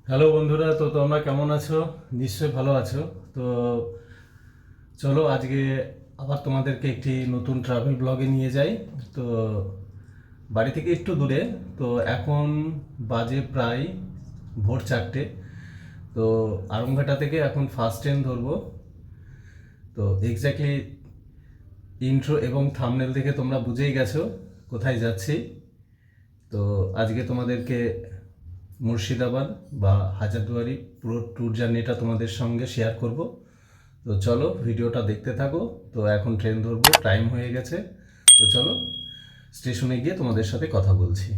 Hello বন্ধুরা, তো তোমরা কেমন আছো? নিশ্চয়ই ভালো আছো। তো চলো আজকে আবার তোমাদেরকে একটি নতুন ট্রাভেল ব্লগে নিয়ে যাই। তো বাড়ি থেকে একটু দূরে। তো এখন বাজে প্রায় ভোর 4টে। তো আরংঘাটা থেকে এখন ফার্স্ট ট্রেন ধরবো। তো এক্স্যাক্টলি ইন্ট্রো এবং থাম্বনেল দেখে তোমরা বুঝেই গেছো কোথায় যাচ্ছি। তো আজকে তোমাদেরকে মুর্শিদাবাদ বা হাজারদুয়ারি পুরো ট্যুর জার্নিটা তোমাদের সঙ্গে শেয়ার করব। তো চলো ভিডিওটা দেখতে থাকো। তো এখন ট্রেন ধরবো, টাইম হয়ে গেছে। তো চলো স্টেশনে গিয়ে তোমাদের সাথে কথা বলছি।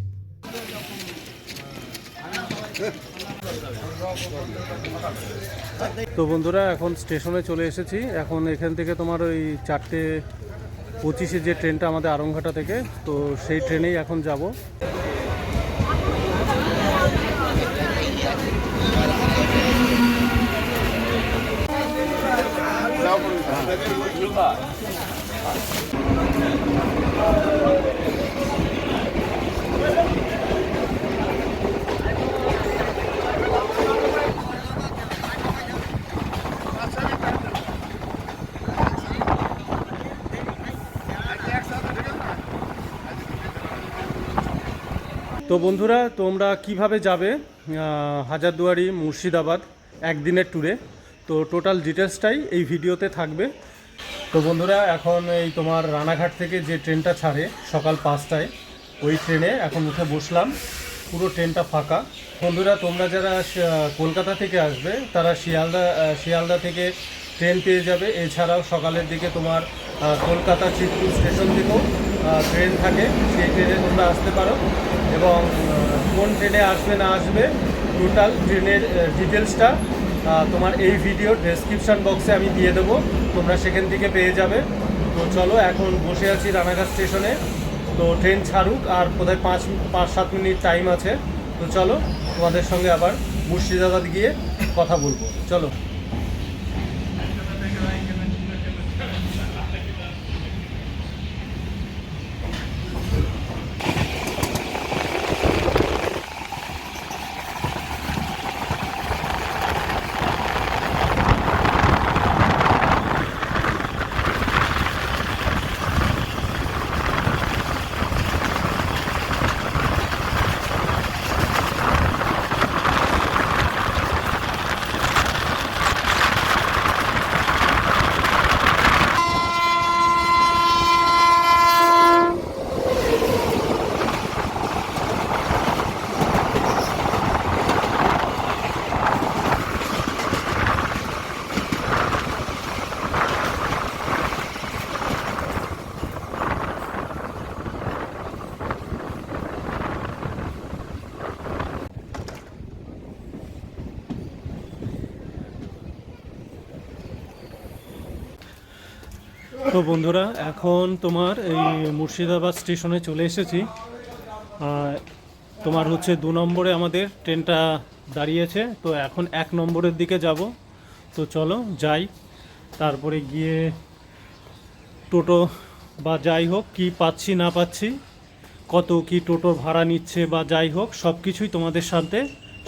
তো বন্ধুরা, এখন স্টেশনে চলে এসেছি। এখন এখান থেকে তোমার ওই 4:25-এ যে ট্রেনটা আমাদের আরংঘাটা থেকে, তো সেই ট্রেনেই এখন যাব। তো বন্ধুরা, তোমরা কিভাবে যাবে হাজারদুয়ারি মুর্শিদাবাদ একদিনের ট্যুরে, তো টোটাল ডিটেলসটাই এই ভিডিওতে থাকবে। তো বন্ধুরা, এখন এই তোমার রানাঘাট থেকে যে ট্রেনটা ছাড়ে সকাল 5টায়, ওই ট্রেনে এখন উঠে বসলাম। পুরো ট্রেনটা ফাঁকা। বন্ধুরা, তোমরা যারা কলকাতা থেকে আসবে তারা শিয়ালদা থেকে ট্রেন পেয়ে যাবে। এছাড়াও সকালের দিকে তোমার কলকাতা চিতপুর স্টেশন থেকেও ট্রেন থাকে, সেই ট্রেনে তোমরা আসতে পারো। এবং কোন ট্রেনে আসবে না আসবে টোটাল ট্রেনের ডিটেলসটা তোমার এই ভিডিও ডেসক্রিপশান বক্সে আমি দিয়ে দেবো, তোমরা সেখান থেকে পেয়ে যাবে। তো চলো, এখন বসে আছি রানাঘাট স্টেশনে। তো ট্রেন ছাড়ুক আর বোধহয় 5-7 মিনিট টাইম আছে। তো চলো তোমাদের সঙ্গে আবার মুর্শিদাবাদ গিয়ে কথা বলবো। চলো। তো বন্ধুরা, এখন তোমার এই মুর্শিদাবাদ স্টেশনে চলে এসেছি। তোমার হচ্ছে 2 নম্বরে আমাদের ট্রেনটা দাঁড়িয়েছে। তো এখন 1 নম্বরের দিকে যাব। তো চলো যাই। তারপরে গিয়ে টোটো বা যাই হোক কি পাচ্ছি না পাচ্ছি, কত কি টোটোর ভাড়া নিচ্ছে বা যাই হোক, সব কিছুই তোমাদের সাথে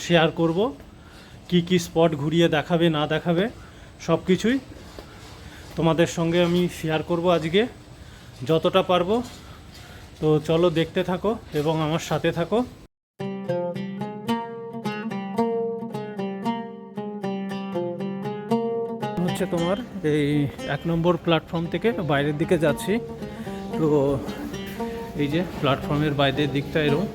শেয়ার করব। কি কি স্পট ঘুরিয়ে দেখাবে না দেখাবে সব কিছুই তোমাদের সঙ্গে আমি শেয়ার করব আজকে যতটা পারবো। তো চলো দেখতে থাকো এবং আমার সাথে থাকো। হচ্ছে তোমার এই 1 নম্বর প্ল্যাটফর্ম থেকে বাইরের দিকে যাচ্ছি। তো এই যে প্ল্যাটফর্মের বাইরের দিকটা এরকম।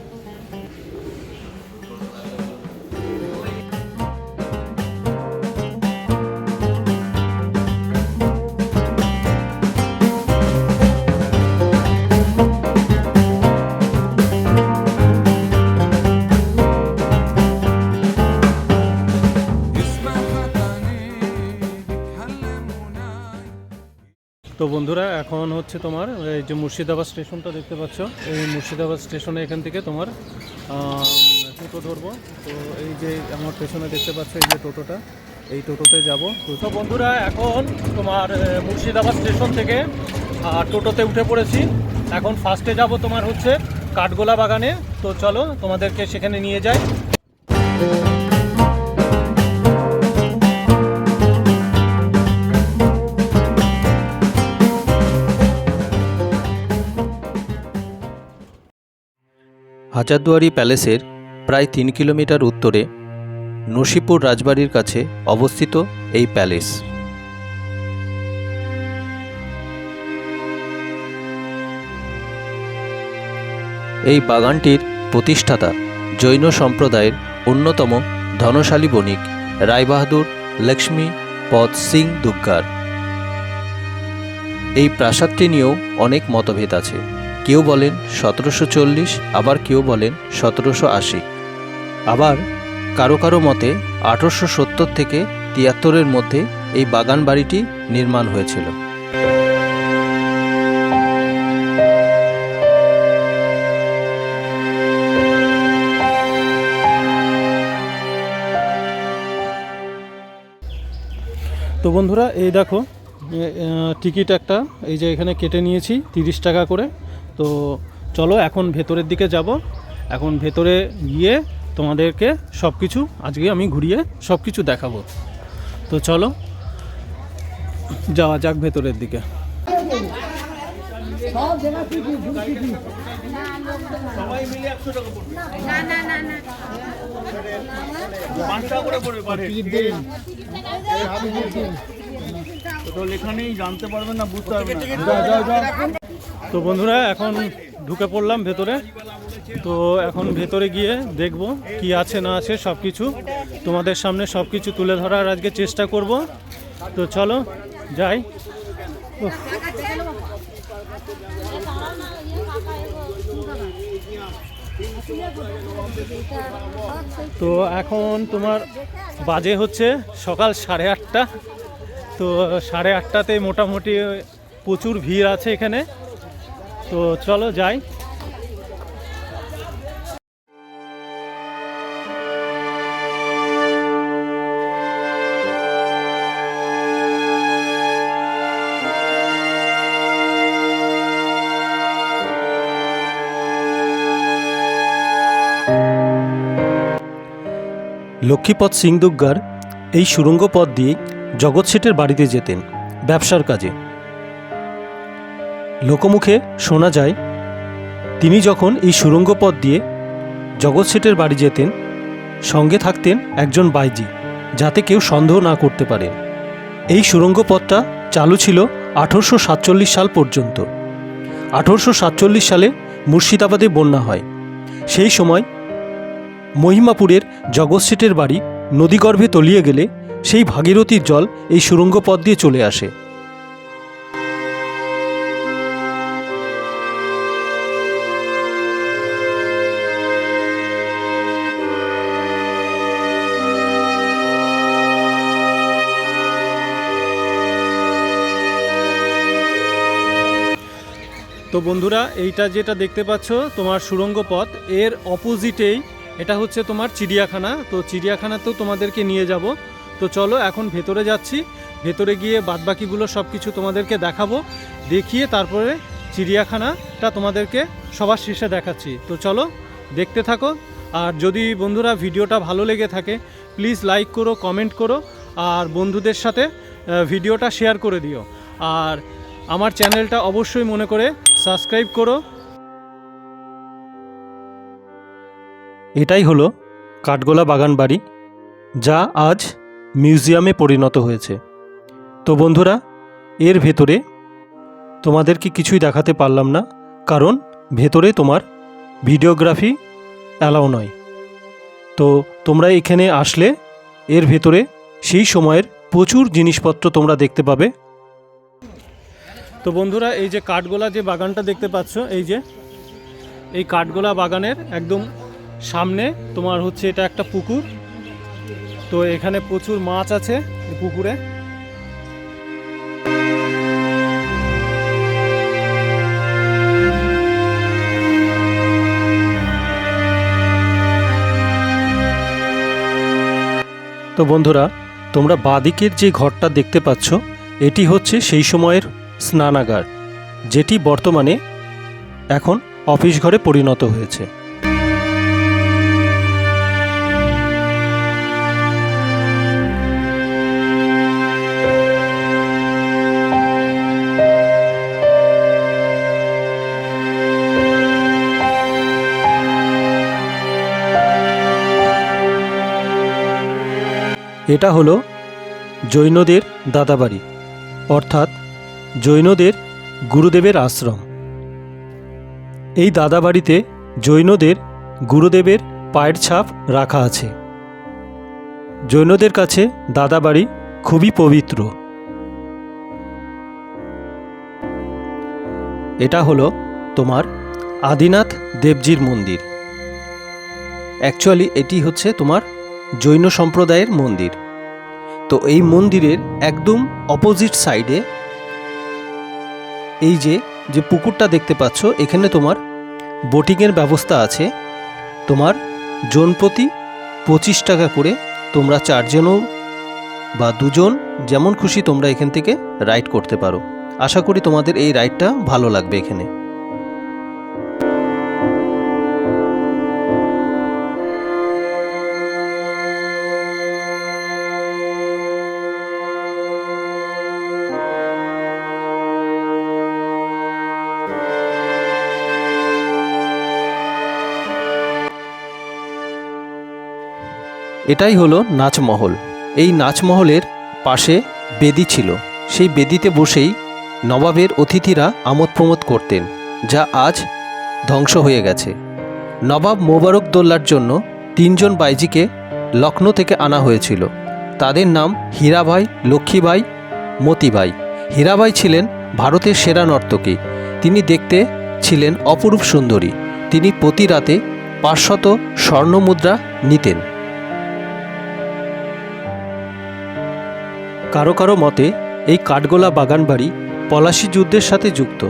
তো বন্ধুরা, এখন হচ্ছে তোমার এই যে মুর্শিদাবাদ স্টেশনটা দেখতে পাচ্ছ, এই মুর্শিদাবাদ স্টেশনে এখান থেকে তোমার টোটো ধরবো। তো এই যে আমার পেছনে দেখতে পাচ্ছ এই যে টোটোটা, এই টোটোতে যাব। তো বন্ধুরা, এখন তোমার মুর্শিদাবাদ স্টেশন থেকে টোটোতে উঠে পড়েছি। এখন ফার্স্টে যাব তোমার হচ্ছে কাঠগোলা বাগানে। তো চলো তোমাদেরকে সেখানে নিয়ে যাই। হাজারদুয়ারি প্যালেসের প্রায় 3 কিলোমিটার উত্তরে নসিপুর রাজবাড়ির কাছে অবস্থিত এই প্যালেস। এই বাগানটির প্রতিষ্ঠাতা জৈন সম্প্রদায়ের অন্যতম ধনশালী বণিক রায়বাহাদুর লক্ষ্মী পদ সিং দুগ্গার। এই প্রাসাদটি নিয়েও অনেক মতভেদ আছে। কেউ বলেন 1740, আবার কেউ বলেন 1780, আবার কারো কারো মতে 1870 থেকে 73-এর মধ্যে এই বাগান বাড়িটি নির্মাণ হয়েছিল। তো বন্ধুরা এই দেখো টিকিট একটা এই যে এখানে কেটে নিয়েছি 30 টাকা করে। তো চলো এখন ভেতরের দিকে যাব। এখন ভেতরে গিয়ে তোমাদেরকে সব কিছু আজকে আমি ঘুরিয়ে সব কিছু দেখাবো। তো চলো যাওয়া যাক ভেতরের দিকে। সবাই মিলে 100 টাকা পড়বে। না না না না 5 টাকা করে পড়বে টিকিট দিন। তো এখানেই জানতে পারবেন না, বুঝতে পারবেন না। তো বন্ধুরা এখন ঢুকে পড়লাম ভেতরে। তো এখন ভেতরে গিয়ে দেখব কি আছে না আছে সব কিছু তোমাদের সামনে সব কিছু তুলে ধরার আজকে চেষ্টা করব। তো চলো যাই। তো এখন তোমার বাজে হচ্ছে সকাল 8:30। তো 8:30-তে মোটামুটি প্রচুর ভিড় আছে এখানে। তো চলো যাই। লক্ষ্মীপদ সিং দুগ্গার এই সুড়ঙ্গ পথ দিয়ে জগৎ শেঠের বাড়িতে যেতেন ব্যবসার কাজে। লোকমুখে শোনা যায় তিনি যখন এই সুড়ঙ্গ পথ দিয়ে জগৎ শেঠের বাড়ি যেতেন সঙ্গে থাকতেন একজন বাইজি, যাতে কেউ সন্দেহ না করতে পারে। এই সুড়ঙ্গ পথটা চালু ছিল 1847 সাল পর্যন্ত। 1847 সালে মুর্শিদাবাদে বন্যা হয়। সেই সময় মহিমাপুরের জগৎ শেঠের বাড়ি নদীগর্ভে তলিয়ে গেলে সেই ভাগীরথীর জল এই সুড়ঙ্গ পথ দিয়ে চলে আসে। তো বন্ধুরা এইটা যেটা দেখতে পাচ্ছ তোমার সুড়ঙ্গ পথ, এর অপোজিটেই এটা হচ্ছে তোমার চিড়িয়াখানা। তো চিড়িয়াখানাতেও তোমাদেরকে নিয়ে যাব। তো চলো এখন ভেতরে যাচ্ছি। ভেতরে গিয়ে বাদবাকিগুলো সব কিছু তোমাদেরকে দেখাবো, দেখিয়ে তারপরে চিড়িয়াখানাটা তোমাদেরকে সবার শেষে দেখাচ্ছি। তো চলো দেখতে থাকো। আর যদি বন্ধুরা ভিডিওটা ভালো লেগে থাকে প্লিজ লাইক করো, কমেন্ট করো, আর বন্ধুদের সাথে ভিডিওটা শেয়ার করে দিও। আর আমার চ্যানেলটা অবশ্যই মনে করে সাবস্ক্রাইব করো। এটাই হলো কাঠগোলা বাগান বাড়ি, যা আজ মিউজিয়ামে পরিণত হয়েছে। তো বন্ধুরা এর ভেতরে তোমাদেরকে কিছুই দেখাতে পারলাম না, কারণ ভেতরে তোমার ভিডিওগ্রাফি অ্যালাউ নয়। তো তোমরা এখানে আসলে এর ভেতরে সেই সময়ের প্রচুর জিনিসপত্র তোমরা দেখতে পাবে। তো বন্ধুরা এই যে কাঠগোলা যে বাগানটা দেখতে পাচ্ছ, এই কাঠগোলা বাগানের একদম সামনে তোমার হচ্ছে এটা একটা পুকুর। তো এখানে প্রচুর মাছ আছে এই পুকুরে। তো বন্ধুরা তোমরা বাঁদিকের যে ঘরটা দেখতে পাচ্ছ এটি হচ্ছে সেই সময়ের স্নানাগার, যেটি বর্তমানে এখন অফিস ঘরে পরিণত হয়েছে। এটা হলো জৈনদের দাদাবাড়ি, অর্থাৎ জৈনদের গুরুদেবের আশ্রম। এই দাদাবাড়িতে জৈনদের গুরুদেবের পায়ের ছাপ রাখা আছে। জৈনদের কাছে দাদাবাড়ি খুবই পবিত্র। এটা হলো তোমার আদিনাথ দেবজির মন্দির। অ্যাকচুয়ালি এটি হচ্ছে তোমার জৈন সম্প্রদায়ের মন্দির। তো এই মন্দিরের একদম অপোজিট সাইডে এই যে পুকুরটা দেখতে পাচ্ছ, এখানে তোমার বোটিংয়ের ব্যবস্থা আছে। তোমার জনপ্রতি 25 টাকা করে, তোমরা 4 জনও বা 2 জন যেমন খুশি তোমরা এখান থেকে রাইড করতে পারো। আশা করি তোমাদের এই রাইডটা ভালো লাগবে এখানে। এটাই হলো নাচমহল। এই নাচমহলের পাশে বেদি ছিল। সেই বেদিতে বসেই নবাবের অতিথিরা আমোদ প্রমোদ করতেন, যা আজ ধ্বংস হয়ে গেছে। নবাব মোবারকদৌল্লার জন্য 3 জন বাইজিকে লখনৌ থেকে আনা হয়েছিল। তাদের নাম হীরাবাই, লক্ষ্মীবাই, মতিবাই। হীরাবাই ছিলেন ভারতের সেরা নর্তকী। তিনি দেখতে ছিলেন অপরূপ সুন্দরী। তিনি প্রতি রাতে 500 স্বর্ণমুদ্রা নিতেন। কারো কারো মতে এই কাঠগোলা বাগানবাড়ি পলাশী যুদ্ধের সাথে যুক্ত।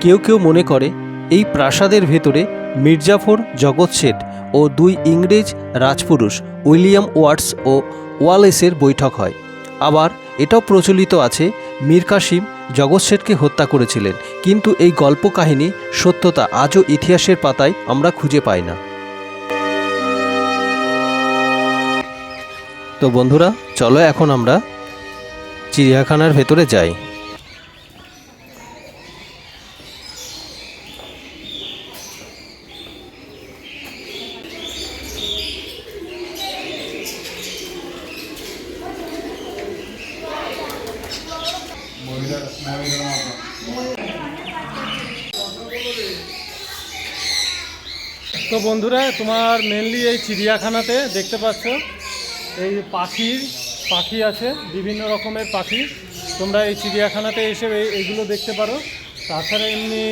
কেউ কেউ মনে করে এই প্রাসাদের ভেতরে মির্জাফর, জগৎ শেঠ ও 2 ইংরেজ রাজপুরুষ উইলিয়াম ওয়াটস ও ওয়ালেসের বৈঠক হয়। আবার এটাও প্রচলিত আছে মীর কাসিম জগৎ শেঠকে হত্যা করেছিলেন, কিন্তু এই গল্প কাহিনী সত্যতা আজও ইতিহাসের পাতায় আমরা খুঁজে পাই না। তো বন্ধুরা, চলো এখন আমরা চিড়িয়াখানার ভেতরে যাই। তো বন্ধুরা, তোমার মেনলি এই চিড়িয়াখানাতে দেখতে পাচ্ছ এই পাখি আছে, বিভিন্ন রকমের পাখি। তোমরা এই চিড়িয়াখানাতে এসে এইগুলো দেখতে পারো। তাছাড়া এমনি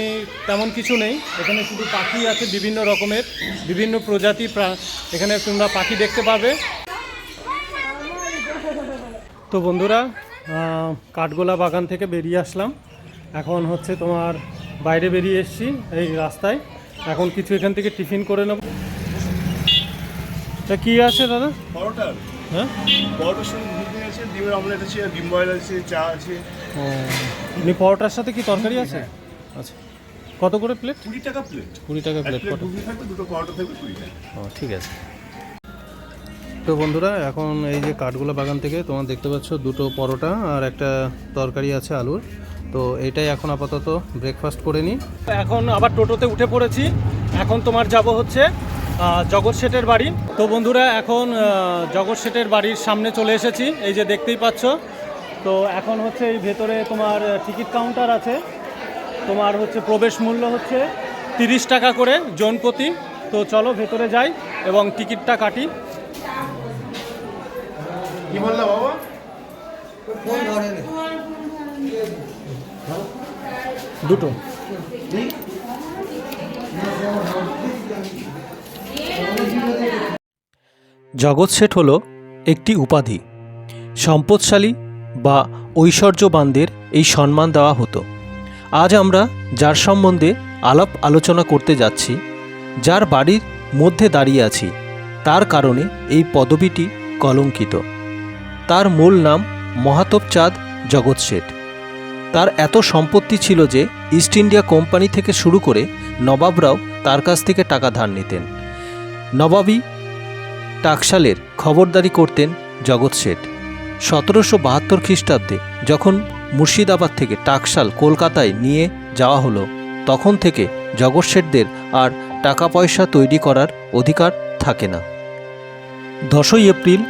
তেমন কিছু নেই, এখানে শুধু পাখি আছে বিভিন্ন রকমের, বিভিন্ন প্রজাতি এখানে তোমরা পাখি দেখতে পাবে। তো বন্ধুরা, কাঠগোলা বাগান থেকে বেরিয়ে আসলাম। এখন হচ্ছে তোমার বাইরে বেরিয়ে এসেছি এই রাস্তায়। এখন কিছু এখান থেকে টিফিন করে নেব। তা কী আছে দাদা? পরোটা। হ্যাঁ, পরোটার সঙ্গে ঘুগনি আছে, ডিমের অমলেট আছে, ডিম বয়েল আছে, চা আছে। এমনি পরোটার সাথে কি তরকারি আছে? আচ্ছা, কত করে প্লেট? 20 টাকা প্লেট। 20 টাকা প্লেট। কত? ঘুগনি থাকবে, 2টো পরোটা থাকবে 20 টাকা। ও ঠিক আছে। তো বন্ধুরা, এখন এই যে কাঠগোলা বাগান থেকে তোমার দেখতে পাচ্ছ 2টো পরোটা আর একটা তরকারি আছে আলুর। তো এইটাই এখন আপাতত ব্রেকফাস্ট করে নিই। এখন আবার টোটোতে উঠে পড়েছি। এখন তোমার যাব হচ্ছে জগৎ শেঠের বাড়ি। তো বন্ধুরা, এখন জগৎ শেঠের বাড়ির সামনে চলে এসেছি। এই যে দেখতেই পাচ্ছ। তো এখন হচ্ছে এই ভেতরে তোমার টিকিট কাউন্টার আছে। তোমার হচ্ছে প্রবেশ মূল্য হচ্ছে 30 টাকা করে জনপ্রতি। তো চলো ভেতরে যাই এবং টিকিটটা কাটি। কি বললা বাবা? দুটো। জগৎ শেঠ হলো একটি উপাধি। সম্পদশালী বা ঐশ্বর্যবানদের এই সম্মান দেওয়া হতো। আজ আমরা যার সম্বন্ধে আলাপ আলোচনা করতে যাচ্ছি, যার বাড়ির মধ্যে দাঁড়িয়ে আছি, তার কারণে এই পদবিটি কলঙ্কিত। তার মূল নাম মহাতব চাঁদ জগৎ শেঠ। তার এত সম্পত্তি ছিল যে ইস্ট ইন্ডিয়া কোম্পানি থেকে শুরু করে নবাবরাও তার কাছ থেকে টাকা ধার নিতেন। নবাবী টাকশালের খবরদারি করতেন জগৎ শেঠ। 1772 খ্রিস্টাব্দে যখন মুর্শিদাবাদ থেকে টাকশাল কলকাতায় নিয়ে যাওয়া হলো, তখন থেকে জগৎ শেঠদের আর টাকা পয়সা তৈরি করার অধিকার থাকে না। 10ই এপ্রিল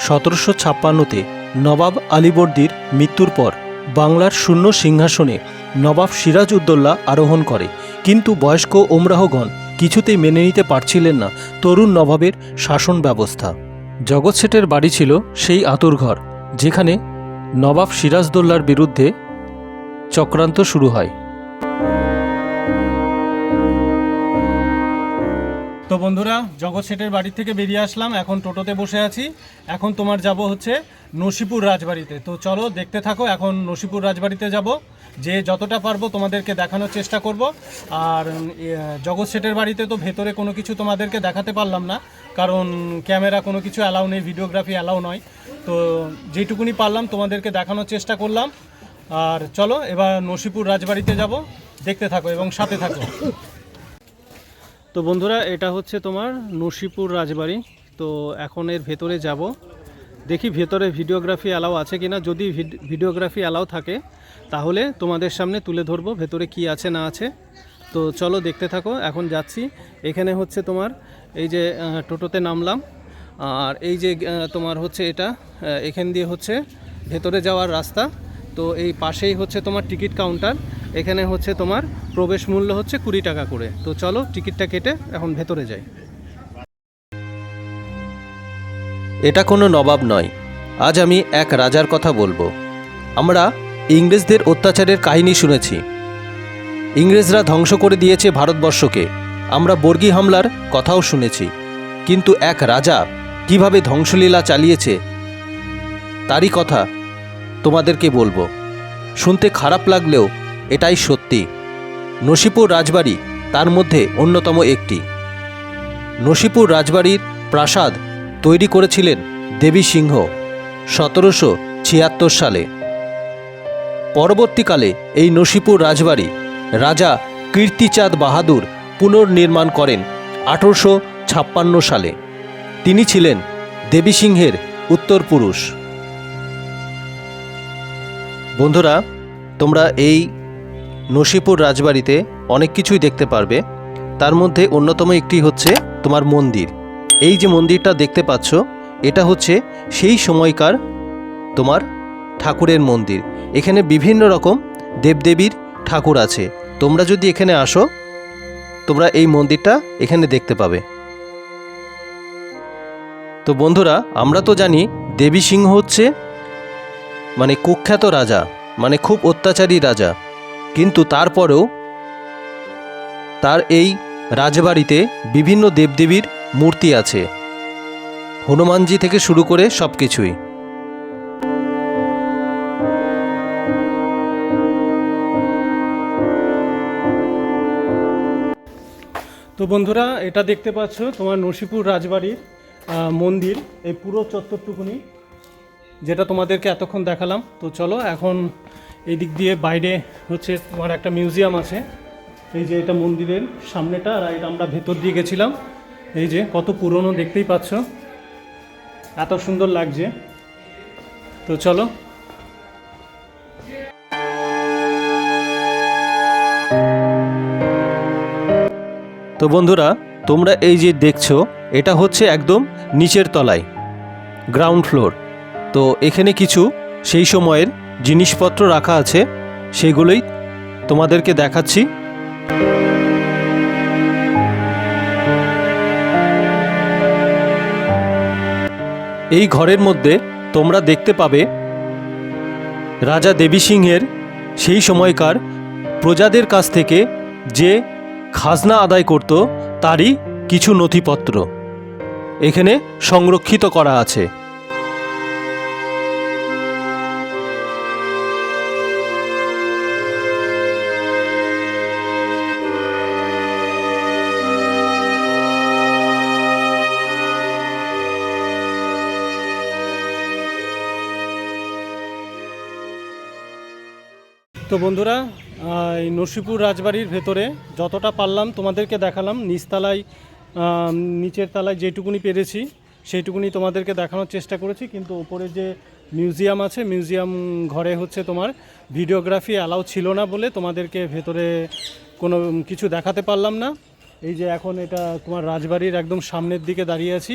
1756-তে নবাব আলীবর্দীর মৃত্যুর পর বাংলার শূন্য সিংহাসনে নবাব সিরাজ উদ্দৌলা আরোহণ করে, কিন্তু বয়স্ক ওমরাহগণ কিছুতেই মেনে নিতে পারছিলেন না তরুণ নবাবের শাসন ব্যবস্থা। জগৎ শেঠের বাড়ি ছিল সেই আঁতুড়ঘর যেখানে নবাব সিরাজদৌল্লার বিরুদ্ধে চক্রান্ত শুরু হয়। তো বন্ধুরা, জগৎ শেঠের বাড়ি থেকে বেরিয়ে আসলাম, এখন টোটোতে বসে আছি। এখন তোমার যাব হচ্ছে নসিপুর রাজবাড়িতে। তো চলো দেখতে থাকো। এখন নসিপুর রাজবাড়িতে যাব, যে যতটা পারবো তোমাদেরকে দেখানোর চেষ্টা করব। আর জগৎ শেঠের বাড়িতে তো ভেতরে কোনো কিছু তোমাদেরকে দেখাতে পারলাম না, কারণ ক্যামেরা কোনো কিছু অ্যালাউ নেই, ভিডিওগ্রাফি অ্যালাউ নয়। তো যেটুকুনি পারলাম তোমাদেরকে দেখানোর চেষ্টা করলাম। আর চলো এবার নসিপুর রাজবাড়িতে যাব, দেখতে থাকো এবং সাথে থাকো। তো বন্ধুরা, এটা হচ্ছে তোমার নসিপুর রাজবাড়ি। তো এখন এর ভেতরে যাব, দেখি ভেতরে ভিডিওগ্রাফি অ্যালাউ আছে কিনা। যদি ভিডিওগ্রাফি অ্যালাউ থাকে তাহলে তোমাদের সামনে তুলে ধরবো ভেতরে কি আছে না আছে। তো চলো দেখতে থাকো। এখন যাচ্ছি, এখানে হচ্ছে তোমার এই যে টোটোতে নামলাম, আর এই যে তোমার হচ্ছে এটা এখান দিয়ে হচ্ছে ভেতরে যাওয়ার রাস্তা। তো এই পাশেই হচ্ছে তোমার টিকিট কাউন্টার, এখানে হচ্ছে তোমার প্রবেশ মূল্য হচ্ছে 20 টাকা করে। তো চলো টিকিটটা কেটে এখন ভেতরে যাই। এটা কোনো নবাব নয়, আজ আমি এক রাজার কথা বলবো। আমরা ইংরেজদের অত্যাচারের কাহিনী শুনেছি, ইংরেজরা ধ্বংস করে দিয়েছে ভারতবর্ষকে। আমরা বর্গী হামলার কথাও শুনেছি, কিন্তু এক রাজা কিভাবে ধ্বংসলীলা চালিয়েছে তারই কথা তোমাদেরকে বলবো। শুনতে খারাপ লাগলেও এটাই সত্যি। নসিপুর রাজবাড়ি তার মধ্যে অন্যতম একটি। নসিপুর রাজবাড়ির প্রাসাদ তৈরি করেছিলেন দেবী সিংহ 1776 সালে। পরবর্তীকালে এই নসিপুর রাজবাড়ি রাজা কীর্তিচাঁদ বাহাদুর পুনর্নির্মাণ করেন 1856 সালে। তিনি ছিলেন দেবী সিংহের উত্তরপুরুষ। বন্ধুরা, তোমরা এই নসিপুর রাজবাড়িতে অনেক কিছুই দেখতে পারবে। তার মধ্যে অন্যতম একটি হচ্ছে তোমার মন্দির। এই যে মন্দিরটা দেখতে পাচ্ছ, এটা হচ্ছে সেই সময়কার তোমার ঠাকুরের মন্দির। এখানে বিভিন্ন রকম দেবদেবীর ঠাকুর আছে। তোমরা যদি এখানে আসো, তোমরা এই মন্দিরটা এখানে দেখতে পাবে। তো বন্ধুরা, আমরা তো জানি দেবী সিংহ হচ্ছে মানে কুখ্যাত রাজা, মানে খুব অত্যাচারী রাজা, কিন্তু তারপরেও তার এই রাজবাড়িতে বিভিন্ন দেবদেবীর মূর্তি আছে, হনুমানজি থেকে শুরু করে সব কিছুই। তো বন্ধুরা, এটা দেখতে পাচ্ছ তোমার নসিপুর রাজবাড়ির মন্দির, এই পুরো চত্বরটুকুনি যেটা তোমাদেরকে এতক্ষণ দেখালাম। তো চলো এখন এই দিক দিয়ে বাইরে হচ্ছে তোমার একটা মিউজিয়াম আছে। এই যে এটা মন্দিরের সামনেটা, আর এটা আমরা ভেতর দিয়ে গেছিলাম। এই যে কত পুরনো দেখতেই পাচ্ছ, এত সুন্দর লাগছে। তো চলো। তো বন্ধুরা, তোমরা এই যে দেখছো, এটা হচ্ছে একদম নিচের তলায়, গ্রাউন্ড ফ্লোর। তো এখানে কিছু সেই সময়ের জিনিসপত্র রাখা আছে, সেগুলোই তোমাদেরকে দেখাচ্ছি। এই ঘরের মধ্যে তোমরা দেখতে পাবে রাজা দেবী সিংহের সেই সময়কার প্রজাদের কাছ থেকে যে খাজনা আদায় করত তারই কিছু নথিপত্র এখানে সংরক্ষিত করা আছে। তো বন্ধুরা, এই নসিপুর রাজবাড়ির ভেতরে যতটা পারলাম তোমাদেরকে দেখালাম। নিচের তলায় যেটুকুনি পেরেছি সেইটুকুনি তোমাদেরকে দেখানোর চেষ্টা করেছি, কিন্তু ওপরে যে মিউজিয়াম আছে, মিউজিয়াম ঘরে হচ্ছে তোমার ভিডিওগ্রাফি অ্যালাউ ছিল না বলে তোমাদেরকে ভেতরে কোনো কিছু দেখাতে পারলাম না। এই যে এখন এটা তোমার রাজবাড়ির একদম সামনের দিকে দাঁড়িয়ে আছি।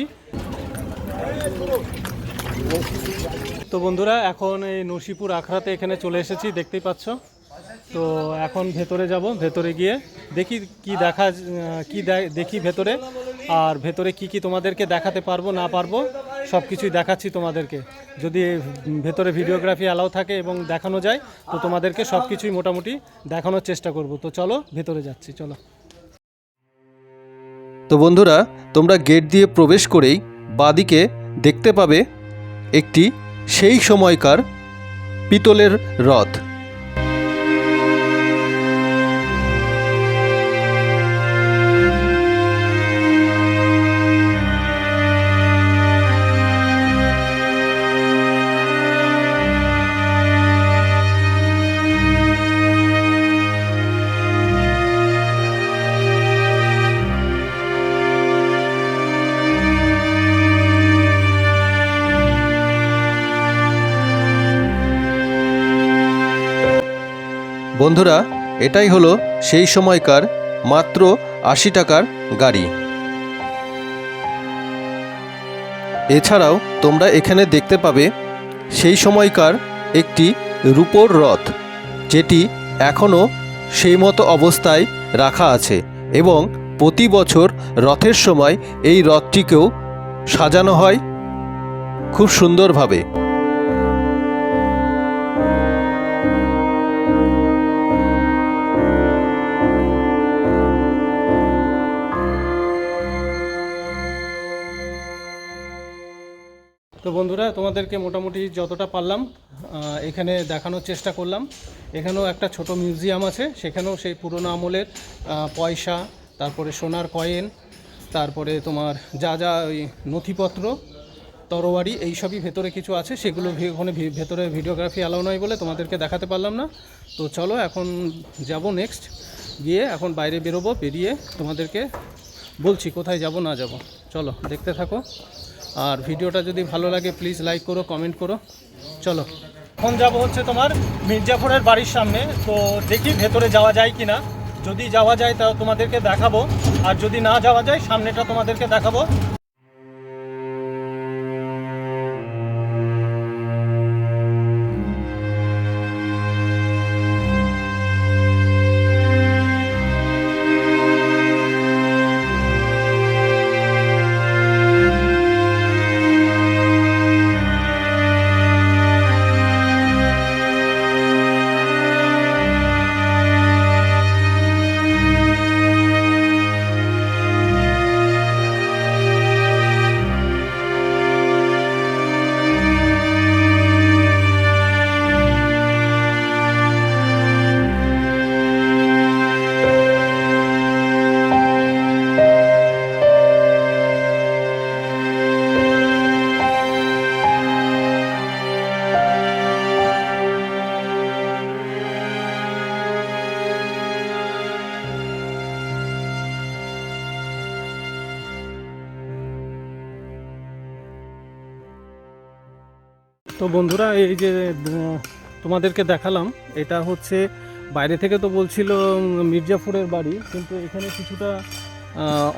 তো বন্ধুরা এখন এই নসিপুর আখড়াতে এখানে চলে এসেছি, দেখতেই পাচ্ছ। তো এখন ভেতরে যাব, ভেতরে গিয়ে দেখি কি দেখি ভেতরে, আর ভেতরে কি তোমাদেরকে দেখাতে পারবো না পারবো সব কিছুই দেখাচ্ছি তোমাদেরকে। যদি ভেতরে ভিডিওগ্রাফি অ্যালাউ থাকে এবং দেখানো যায় তো তোমাদেরকে সব কিছুই মোটামুটি দেখানোর চেষ্টা করব। তো চলো ভেতরে যাচ্ছি, চলো। তো বন্ধুরা, তোমরা গেট দিয়ে প্রবেশ করেই বাঁদিকে দেখতে পাবে একটি সেই সময়কার পিতলের রথ। বন্ধুরা, এটাই হলো সেই সময়কার মাত্র ৮০ টাকার গাড়ি। এছাড়াও তোমরা এখানে দেখতে পাবে সেই সময়কার একটি রূপোর রথ, যেটি এখনও সেই মতো অবস্থায় রাখা আছে এবং প্রতি বছর রথের সময় এই রথটিকেও সাজানো হয় খুব সুন্দরভাবে। তো বন্ধুরা, তোমাদেরকে মোটামুটি যতটা পারলাম এখানে দেখানোর চেষ্টা করলাম। এখানেও একটা ছোট মিউজিয়াম আছে, সেখানেও সেই পুরনো আমলের পয়সা, তারপরে সোনার কয়েন, তারপরে তোমার যা যা ওই নথিপত্র, তরবারি, এইসবই ভেতরে কিছু আছে। সেগুলো ওখানে ভেতরে ভিডিওগ্রাফি অ্যালাউ নয় বলে তোমাদেরকে দেখাতে পারলাম না। তো চলো এখন যাব, নেক্সট গিয়ে এখন বাইরে বেরোবো, বেরিয়ে তোমাদেরকে বলছি কোথায় যাব না যাব। চলো দেখতে থাকো, আর ভিডিওটা যদি ভালো লাগে প্লিজ লাইক করো, কমেন্ট করো। চলো এখন যাব হচ্ছে তোমার মির্জাপুরের বাড়ির সামনে। তো দেখি ভেতরে যাওয়া যায় কি না। যদি যাওয়া যায় তা তোমাদেরকে দেখাবো, আর যদি না যাওয়া যায় সামনেটা তোমাদেরকে দেখাবো। তো বন্ধুরা, এই যে তোমাদেরকে দেখালাম, এটা হচ্ছে বাইরে থেকে তো বলছিল মির্জাপুরের বাড়ি, কিন্তু এখানে কিছুটা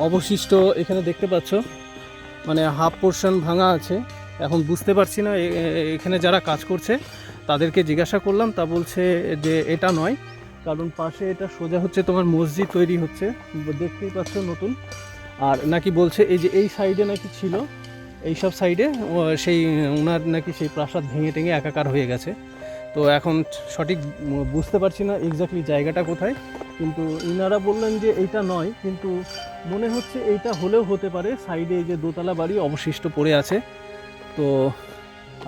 অবশিষ্ট এখানে দেখতে পাচ্ছ, মানে হাফ পোর্শন ভাঙা আছে। এখন বুঝতে পারছি না, এখানে যারা কাজ করছে তাদেরকে জিজ্ঞাসা করলাম, তা বলছে যে এটা নয়, কারণ পাশে এটা সোজা হচ্ছে তোমার মসজিদ তৈরি হচ্ছে, দেখতেই পাচ্ছ নতুন। আর নাকি বলছে এই যে এই সাইডে নাকি ছিল, এইসব সাইডে সেই ওনার নাকি সেই প্রাসাদ ভেঙে টেঙে একাকার হয়ে গেছে। তো এখন সঠিক বুঝতে পারছি না এক্স্যাক্টলি জায়গাটা কোথায়, কিন্তু ইনারা বললেন যে এইটা নয়, কিন্তু মনে হচ্ছে এইটা হলেও হতে পারে। সাইডে এই যে দোতলা বাড়ি অবশিষ্ট পড়ে আছে, তো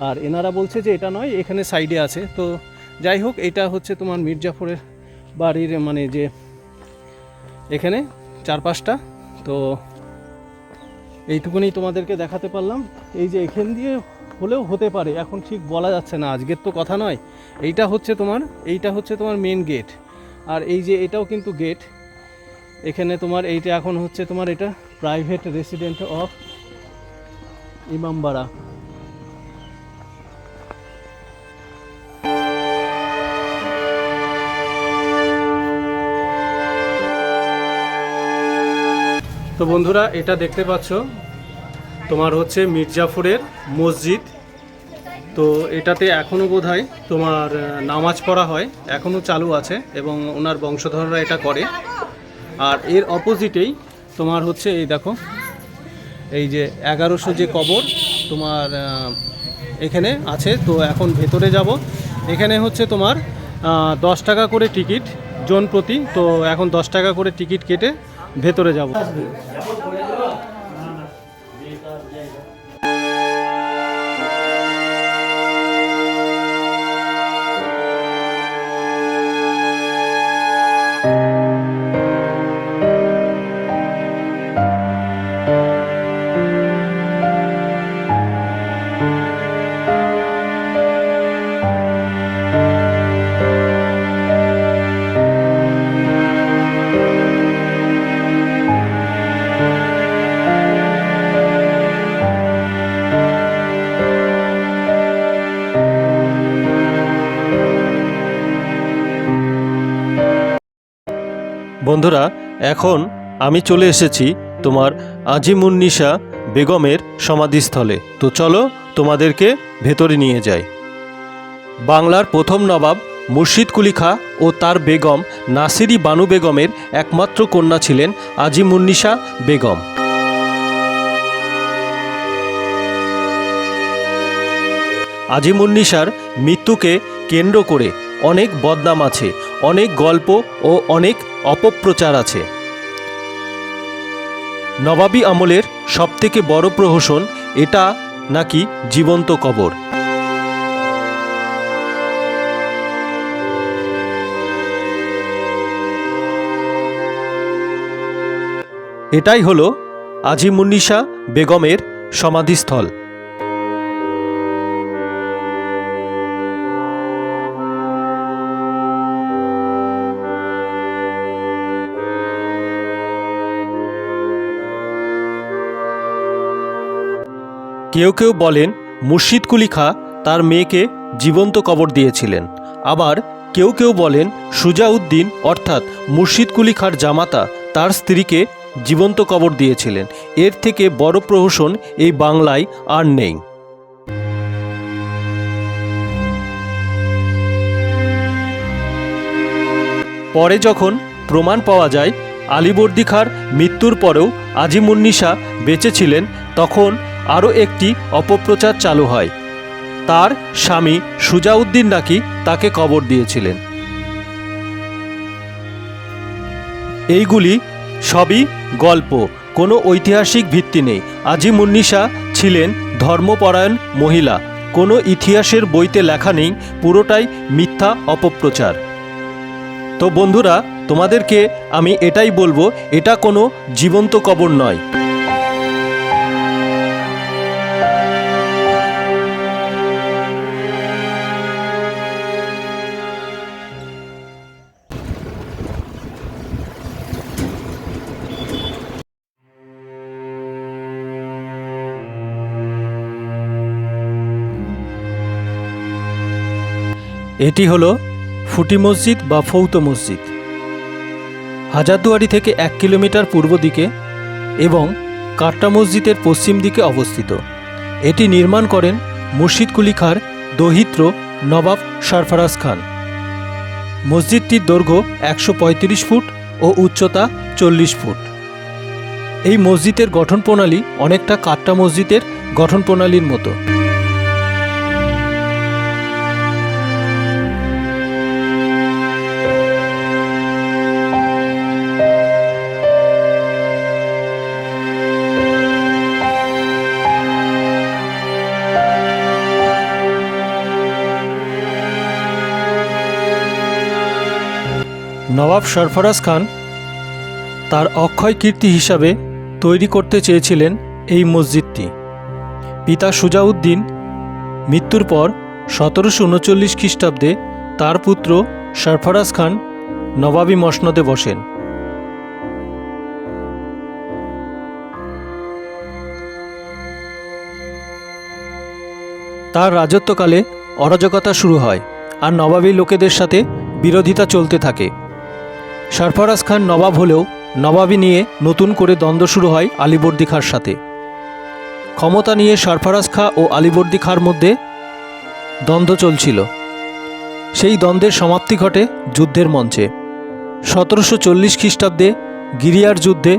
আর এনারা বলছে যে এটা নয়, এখানে সাইডে আছে। তো যাই হোক, এটা হচ্ছে তোমার মির্জাপুরের বাড়ির মানে যে এখানে চারপাশটা। তো এইটুকুনি তোমাদেরকে দেখাতে পারলাম। এই যে এখান দিয়ে হলেও হতে পারে, এখন ঠিক বলা যাচ্ছে না, আজকের তো কথা নয়। এইটা হচ্ছে তোমার মেন গেট, আর এই যে এটাও কিন্তু গেট। এখানে তোমার এইটা এখন হচ্ছে তোমার এটা প্রাইভেট রেসিডেন্ট অফ ইমামবাড়া। তো বন্ধুরা, এটা দেখতে পাচ্ছ তোমার হচ্ছে মির্জাপুরের মসজিদ। তো এটাতে এখনও বোধহয় তোমার নামাজ পড়া হয়, এখনও চালু আছে এবং ওনার বংশধররা এটা করে। আর এর অপোজিটেই তোমার হচ্ছে এই দেখো, এই যে 1100 যে কবর তোমার এখানে আছে। তো এখন ভেতরে যাব। এখানে হচ্ছে তোমার 10 টাকা করে টিকিট জন প্রতি। তো এখন 10 টাকা করে টিকিট কেটে ভেতরে যাব। বন্ধুরা, এখন আমি চলে এসেছি তোমার আজিমুন্নিসা বেগমের সমাধিস্থলে। তো চলো তোমাদেরকে ভেতরে নিয়ে যাই। বাংলার প্রথম নবাব মুর্শিদ কুলি খাঁ ও তার বেগম নাসিরি বানু বেগমের একমাত্র কন্যা ছিলেন আজিমুন্নিসা বেগম। আজিমুন্নিসার মৃত্যুকে কেন্দ্র করে অনেক বদনাম আছে, অনেক গল্প ও অনেক অপপ্রচার আছে। নবাবী আমলের সবথেকে বড় প্রহসন এটা নাকি জীবন্ত কবর। এটাই হলো আজিমুন্নিসা বেগমের সমাধিস্থল। কেউ কেউ বলেন মুর্শিদ কুলি খাঁ তার মেয়েকে জীবন্ত কবর দিয়েছিলেন। আবার কেউ কেউ বলেন সুজাউদ্দিন অর্থাৎ মুর্শিদ কুলি খাঁর জামাতা তার স্ত্রীকে জীবন্ত কবর দিয়েছিলেন। এর থেকে বড় প্রহসন এই বাংলায় আর নেই। পরে যখন প্রমাণ পাওয়া যায় আলীবর্দী খাঁর মৃত্যুর পরেও আজিমুন্নিসা বেঁচে ছিলেন, তখন আরও একটি অপপ্রচার চালু হয়। তার স্বামী সুজাউদ্দিন নাকি তাকে কবর দিয়েছিলেন। এইগুলি সবই গল্প, কোনো ঐতিহাসিক ভিত্তি নেই। আজিমুন্নিসা ছিলেন ধর্মপরায়ণ মহিলা, কোনো ইতিহাসের বইতে লেখা নেই, পুরোটাই মিথ্যা অপপ্রচার। তো বন্ধুরা, তোমাদেরকে আমি এটাই বলবো, এটা কোনো জীবন্ত কবর নয়। এটি হলো ফুটি মসজিদ বা ফৌত মসজিদ। হাজারদুয়ারি থেকে 1 কিলোমিটার পূর্ব দিকে এবং কাট্টা মসজিদের পশ্চিম দিকে অবস্থিত। এটি নির্মাণ করেন মুর্শিদ কুলি খাঁর দৌহিত্র নবাব সরফরাজ খান। মসজিদটির দৈর্ঘ্য 135 ফুট ও উচ্চতা 40 ফুট। এই মসজিদের গঠন প্রণালী অনেকটা কাট্টা মসজিদের গঠন প্রণালীর মতো। নবাব সরফরাজ খান তার অক্ষয় কীর্তি হিসাবে তৈরি করতে চেয়েছিলেন এই মসজিদটি। পিতা সুজাউদ্দিন মৃত্যুর পর 1739 খ্রিস্টাব্দে তার পুত্র সরফরাজ খান নবাবী মসনদে বসেন। তার রাজত্বকালে অরাজকতা শুরু হয় আর নবাবী লোকেদের সাথে বিরোধিতা চলতে থাকে। সরফরাজ খান নবাব হলেও নবাবী নিয়ে নতুন করে দ্বন্দ্ব শুরু হয় আলীবর্দী খাঁর সাথে। ক্ষমতা নিয়ে সরফরাজ খাঁ ও আলীবর্দী খাঁর মধ্যে দ্বন্দ্ব চলছিল। সেই দ্বন্দ্বের সমাপ্তি ঘটে যুদ্ধের মঞ্চে। 1740 খ্রিস্টাব্দে গিরিয়ার যুদ্ধে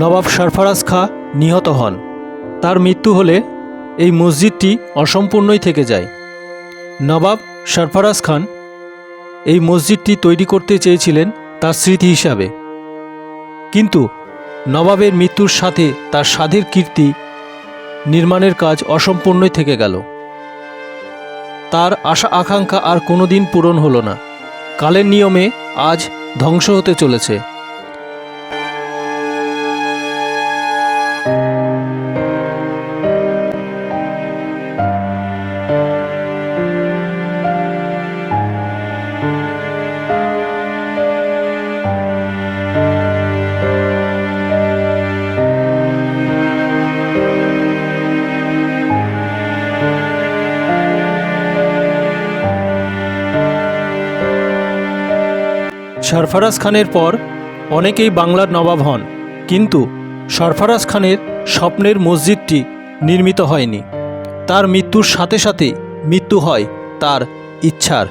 নবাব সরফরাজ খাঁ নিহত হন। তার মৃত্যু হলে এই মসজিদটি অসম্পূর্ণই থেকে যায়। নবাব সরফরাজ খান এই মসজিদটি তৈরি করতে চেয়েছিলেন তার স্মৃতি হিসাবে, কিন্তু নবাবের মৃত্যুর সাথে তার সাধের কীর্তি নির্মাণের কাজ অসম্পূর্ণই থেকে গেল। তার আশা আকাঙ্ক্ষা আর কোনোদিন পূরণ হলো না। কালের নিয়মে আজ ধ্বংস হতে চলেছে। সরফরাজ খানের পর অনেকেই বাংলার নবাব হন, কিন্তু সরফরাজ খানের স্বপ্নের মসজিদটি নির্মিত হয়নি। তার মৃত্যুর সাথে সাথে মৃত্যু হয় তার ইচ্ছার।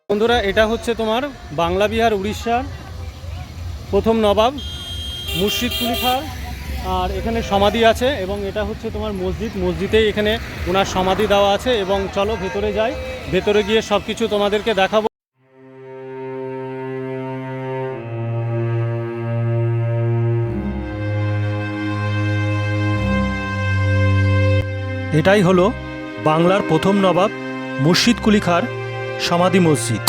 বন্ধুরা, এটা হচ্ছে তোমার বাংলা বিহার উড়িষ্যার প্রথম নবাব মুর্শিদ কুলি খাঁ, আর এখানে সমাধি আছে। এবং এটা হচ্ছে তোমার মসজিদেই এখানে ওনার সমাধি দেওয়া আছে। এবং চলো ভেতরে যাই, ভেতরে গিয়ে সব কিছু তোমাদেরকে দেখাবো। এটাই হলো বাংলার প্রথম নবাব মুর্শিদ কুলি খাঁর সমাধি মসজিদ।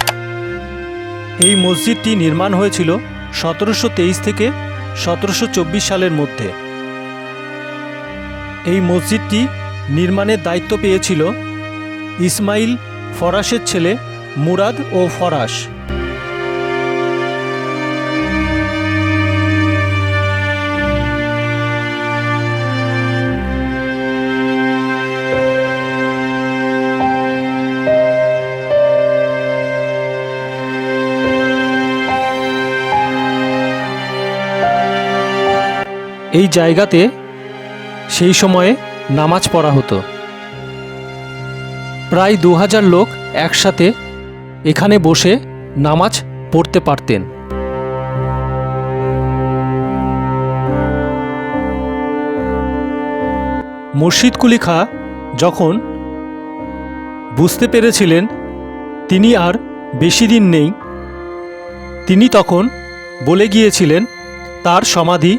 এই মসজিদটি নির্মাণ হয়েছিল 1723 থেকে 1724 সালের মধ্যে। এই মসজিদটি নির্মাণের দায়িত্ব পেয়েছিল ইসমাইল ফরাসের ছেলে মুরাদ ও ফরাস। এই জায়গাতে সেই সময়ে নামাজ পড়া হতো। প্রায় 2000 লোক একসাথে এখানে বসে নামাজ পড়তে পারতেন। মুর্শিদ কুলি খাঁ যখন বুঝতে পেরেছিলেন তিনি আর বেশি দিন নেই, তিনি তখন বলে গিয়েছিলেন তার সমাধি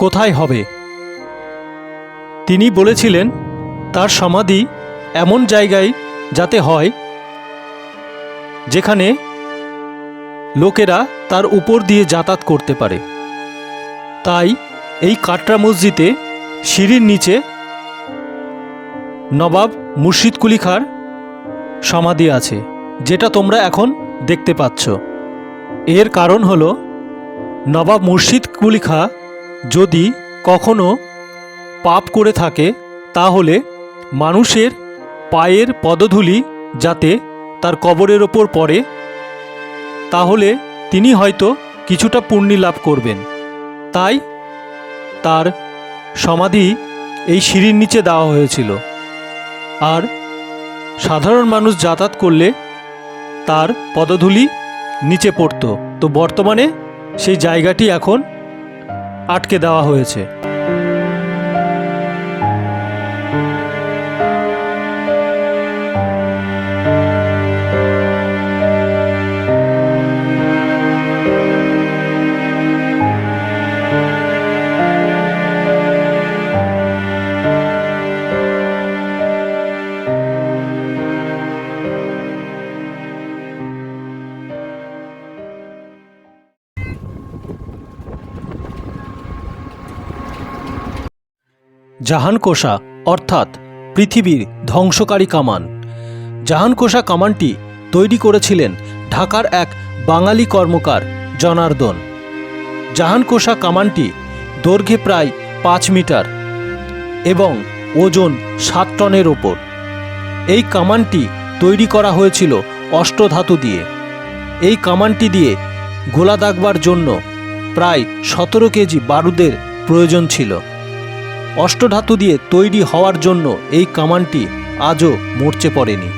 কোথায় হবে। তিনি বলেছিলেন তার সমাধি এমন জায়গায় যাতে হয় যেখানে লোকেরা তার উপর দিয়ে যাতায়াত করতে পারে। তাই এই কাটরা মসজিদে সিঁড়ির নিচে নবাব মুর্শিদ কুলি খাঁর সমাধি আছে, যেটা তোমরা এখন দেখতে পাচ্ছ। এর কারণ হলো নবাব মুর্শিদ কুলি খাঁ যদি কখনো পাপ করে থাকে তাহলে মানুষের পায়ের পদধূলি যাতে তার কবরের ওপর পড়ে, তাহলে তিনি হয়তো কিছুটা পুণ্যি লাভ করবেন। তাই তার সমাধি এই সিঁড়ির নিচে দেওয়া হয়েছিল। আর সাধারণ মানুষ যাতায়াত করলে তার পদধূলি নিচে পড়তো। তো বর্তমানে সেই জায়গাটি এখন আটকে দেওয়া হয়েছে। জাহানকোষা অর্থাৎ পৃথিবীর ধ্বংসকারী কামান। জাহানকোষা কামানটি তৈরি করেছিলেন ঢাকার এক বাঙালি কর্মকার জনার্দন। জাহানকোষা কামানটি দৈর্ঘ্যে প্রায় 5 মিটার এবং ওজন 7 টনের ওপর। এই কামানটি তৈরি করা হয়েছিল অষ্টধাতু দিয়ে। এই কামানটি দিয়ে গোলা দাগবার জন্য প্রায় 17 কেজি বারুদের প্রয়োজন ছিল। অষ্টধাতু দিয়ে তৈরি হওয়ার জন্য এই কামানটি আজও মরচে পড়েনি।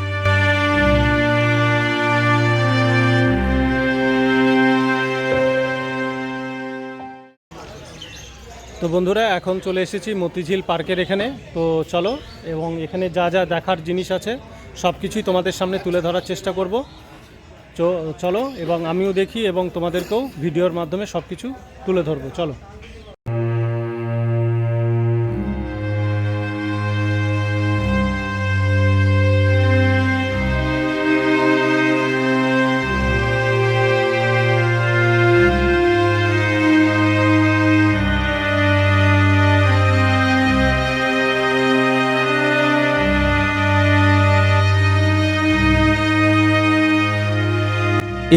তো বন্ধুরা এখন চলে এসেছি মতিঝিল পার্কের এখানে। তো চলো, এবং এখানে যা যা দেখার জিনিস আছে সব কিছুই তোমাদের সামনে তুলে ধরার চেষ্টা করব। চলো, এবং আমিও দেখি এবং তোমাদেরকেও ভিডিওর মাধ্যমে সব কিছু তুলে ধরবো। চলো।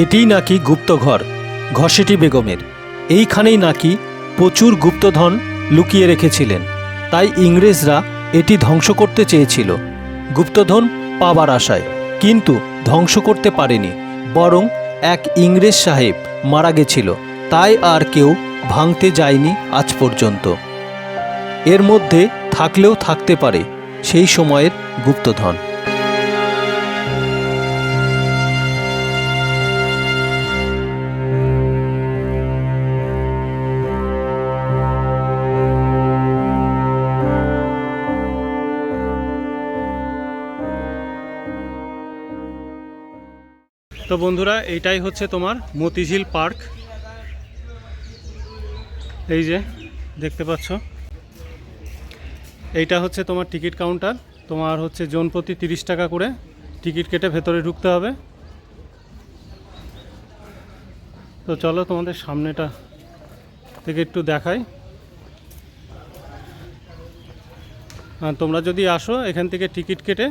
এটিই নাকি গুপ্তঘর ঘসেটি বেগমের। এইখানেই নাকি প্রচুর গুপ্তধন লুকিয়ে রেখেছিলেন। তাই ইংরেজরা এটি ধ্বংস করতে চেয়েছিল গুপ্তধন পাবার আশায়, কিন্তু ধ্বংস করতে পারেনি। বরং এক ইংরেজ সাহেব মারা গেছিল, তাই আর কেউ ভাঙতে যায়নি আজ পর্যন্ত। এর মধ্যে থাকলেও থাকতে পারে সেই সময়ের গুপ্তধন। তো বন্ধুরা, এইটাই হচ্ছে তোমার মতিঝিল পার্ক। এই যে দেখতে পাচ্ছ, এইটা হচ্ছে তোমার টিকিট কাউন্টার। তোমার হচ্ছে জন প্রতি 30 টাকা করে টিকিট কেটে ভেতরে ঢুকতে হবে। তো চলো তোমাদের সামনেটা থেকে একটু দেখাই। তোমরা যদি আসো এখান থেকে টিকিট কেটে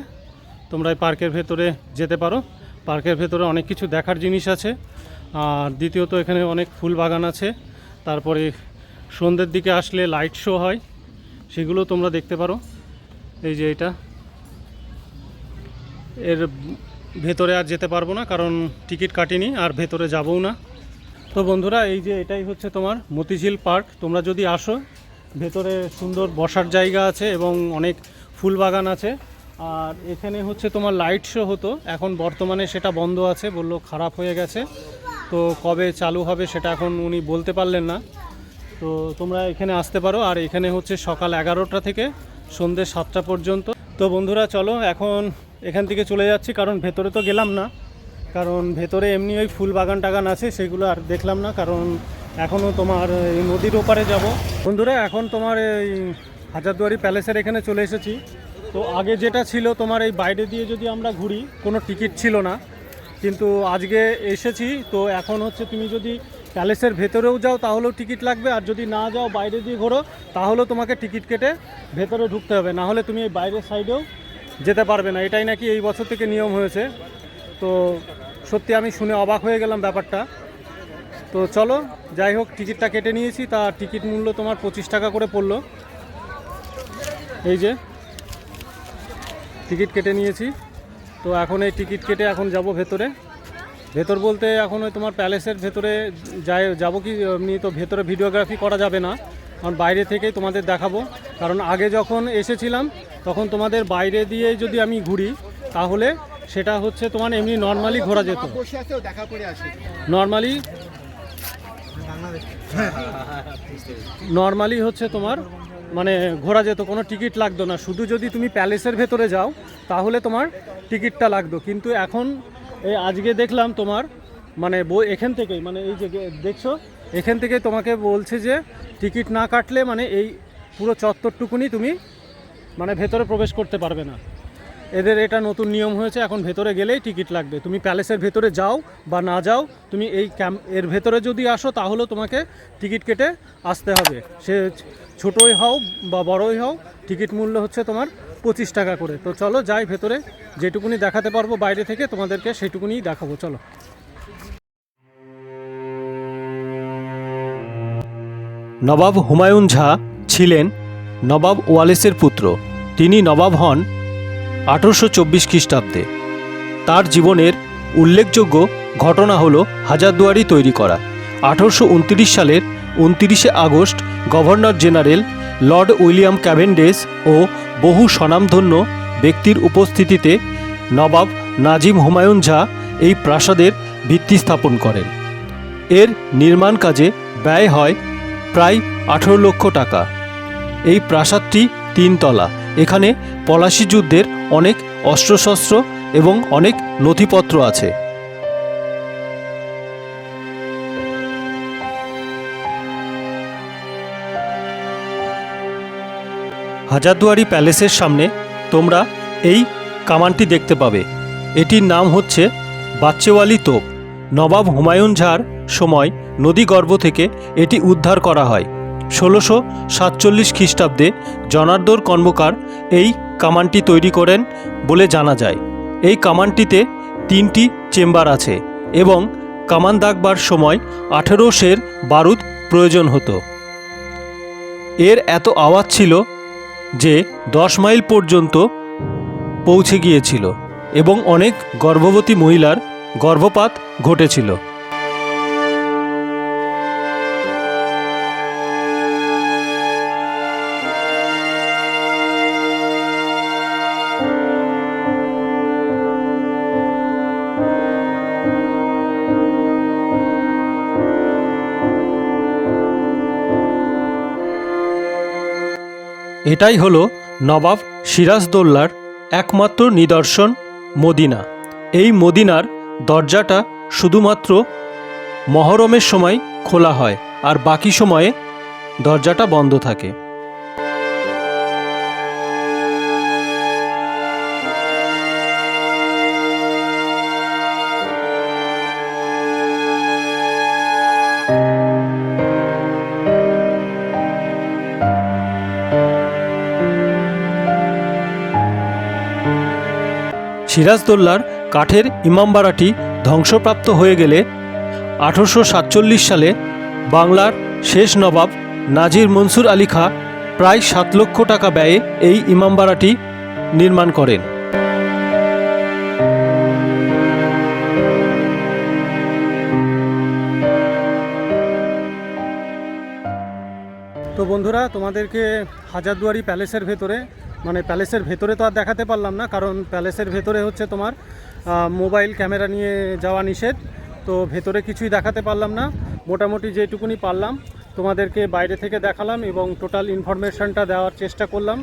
তোমরা এই পার্কের ভেতরে যেতে পারো। পার্কের ভেতরে অনেক কিছু দেখার জিনিস আছে। আর দ্বিতীয়ত এখানে অনেক ফুল বাগান আছে। তারপরে সন্ধ্যের দিকে আসলে লাইট শো হয়, সেগুলো তোমরা দেখতে পারো। এই যে এটা, এর ভেতরে আর যেতে পারবো না কারণ টিকিট কাটিনি, আর ভেতরে যাবও না। তো বন্ধুরা, এই যে এটাই হচ্ছে তোমার মতিঝিল পার্ক। তোমরা যদি আসো, ভেতরে সুন্দর বসার জায়গা আছে এবং অনেক ফুল বাগান আছে। আর এখানে হচ্ছে তোমার লাইট শো হতো, এখন বর্তমানে সেটা বন্ধ আছে, বললো খারাপ হয়ে গেছে। তো কবে চালু হবে সেটা এখন উনি বলতে পারলেন না। তো তোমরা এখানে আসতে পারো। আর এখানে হচ্ছে সকাল 11টা থেকে সন্ধ্যে 7টা পর্যন্ত। তো বন্ধুরা চলো, এখন এখান থেকে চলে যাচ্ছি, কারণ ভেতরে তো গেলাম না, কারণ ভেতরে এমনি ওই ফুল বাগান টাগান আছে, সেগুলো আর দেখলাম না, কারণ এখনও তোমার এই নদীর ওপারে যাব। বন্ধুরা, এখন তোমার এই হাজারদুয়ারি প্যালেসের এখানে চলে এসেছি। তো আগে যেটা ছিল তোমার এই বাইরে দিয়ে যদি আমরা ঘুরি, কোনো টিকিট ছিল না, কিন্তু আজকে এসেছি। তো এখন হচ্ছে তুমি যদি প্যালেসের ভেতরেও যাও তাহলেও টিকিট লাগবে, আর যদি না যাও বাইরে দিয়ে ঘোরো তাহলেও তোমাকে টিকিট কেটে ভেতরে ঢুকতে হবে, না হলে তুমি এই বাইরের সাইডেও যেতে পারবে না। এটাই নাকি এই বছর থেকে নিয়ম হয়েছে। তো সত্যি আমি শুনে অবাক হয়ে গেলাম ব্যাপারটা। তো চলো, যাই হোক, টিকিটটা কেটে নিয়েছি। তা টিকিট মূল্য তোমার 25 টাকা করে পড়লো। এই যে টিকিট কেটে নিয়েছি। তো এখন এই টিকিট কেটে এখন যাব ভেতরে। ভেতর বলতে এখন ওই তোমার প্যালেসের ভেতরে যাব কি এমনি তো ভেতরে ভিডিওগ্রাফি করা যাবে না, কারণ বাইরে থেকেই তোমাদের দেখাবো। কারণ আগে যখন এসেছিলাম তখন তোমাদের বাইরে দিয়ে যদি আমি ঘুরি তাহলে সেটা হচ্ছে তোমার এমনি নর্মালি ঘোরা যেত, বসে আছে ও দেখা করে আসে। নর্মালি হচ্ছে তোমার মানে ঘোরা যেত, কোনো টিকিট লাগতো না। শুধু যদি তুমি প্যালেসের ভেতরে যাও তাহলে তোমার টিকিটটা লাগতো। কিন্তু এখন এই আজকে দেখলাম তোমার মানে এখান থেকেই মানে এই যে দেখছো এখান থেকে তোমাকে বলছে যে টিকিট না কাটলে মানে এই পুরো চত্বরটুকুনি তুমি মানে ভেতরে প্রবেশ করতে পারবে না। এদের এটা নতুন নিয়ম হয়েছে, এখন ভেতরে গেলেই টিকিট লাগবে। তুমি প্যালেসের ভেতরে যাও বা না যাও, তুমি এই এর ভেতরে যদি আসো তাহলেও তোমাকে টিকিট কেটে আসতে হবে। সে ছোটোই হও বা বড়ই হও, টিকিট মূল্য হচ্ছে তোমার 25 টাকা করে। তো চলো যাই ভেতরে, যেটুকুনি দেখাতে পারবো বাইরে থেকে তোমাদেরকে সেইটুকুনি দেখাবো, চলো। নবাব হুমায়ুন ঝা ছিলেন নবাব ওয়ালেসের পুত্র। তিনি নবাব হন 1824 খ্রিস্টাব্দে। তার জীবনের উল্লেখযোগ্য ঘটনা হল হাজারদুয়ারি তৈরি করা। 1829 সালের 29শে August governor general lord William Cavendish ও বহু স্বনামধন্য ব্যক্তির উপস্থিতিতে নবাব নাজিম হুমায়ুন ঝা এই প্রাসাদের ভিত্তি স্থাপন করেন। এর নির্মাণ কাজে ব্যয় হয় প্রায় 18 লক্ষ টাকা। এই প্রাসাদটি 3 তলা। এখানে পলাশী যুদ্ধের অনেক অস্ত্রশস্ত্র এবং অনেক নথিপত্র আছে। হাজারদুয়ারি প্যালেসের সামনে তোমরা এই কামানটি দেখতে পাবে। এটির নাম হচ্ছে বাচ্চেওয়ালি তোপ। নবাব হুমায়ুন ঝার সময় নদীগর্ভ থেকে এটি উদ্ধার করা হয়। 1647 খ্রিস্টাব্দে জনার্দন কর্মকার এই কামানটি তৈরি করেন বলে জানা যায়। এই কামানটিতে 3টি চেম্বার আছে এবং কামান দাগবার সময় 18 সের বারুদ প্রয়োজন হতো। এর এত আওয়াজ ছিল যে 10 মাইল পর্যন্ত পৌঁছে গিয়েছিল এবং অনেক গর্ভবতী মহিলার গর্ভপাত ঘটেছিল। এটাই হলো নবাব সিরাজদৌল্লার একমাত্র নিদর্শন মদিনা। এই মদিনার দরজাটা শুধুমাত্র মহরমের সময় খোলা হয় আর বাকি সময়ে দরজাটা বন্ধ থাকে। সিরাজদৌল্লার কাঠের ইমামবাড়াটি ধ্বংসপ্রাপ্ত হয়ে গেলে 1847 সালে বাংলার শেষ নবাব নাজির মনসুর আলী খাঁ প্রায় 7 লক্ষ টাকা ব্যয়ে এই ইমামবাড়াটি নির্মাণ করেন। তো বন্ধুরা, তোমাদেরকে হাজারদুয়ারি প্যালেসের ভেতরে মানে প্যালেসের ভেতরে তো আর দেখাতে পারলাম না, কারণ প্যালেসের ভেতরে হচ্ছে তোমার মোবাইল ক্যামেরা নিয়ে যাওয়া নিষেধ। তো ভেতরে কিছুই দেখাতে পারলাম না, মোটামুটি যেটুকুনি পারলাম তোমাদেরকে বাইরে থেকে দেখালাম এবং টোটাল ইনফরমেশনটা দেওয়ার চেষ্টা করলাম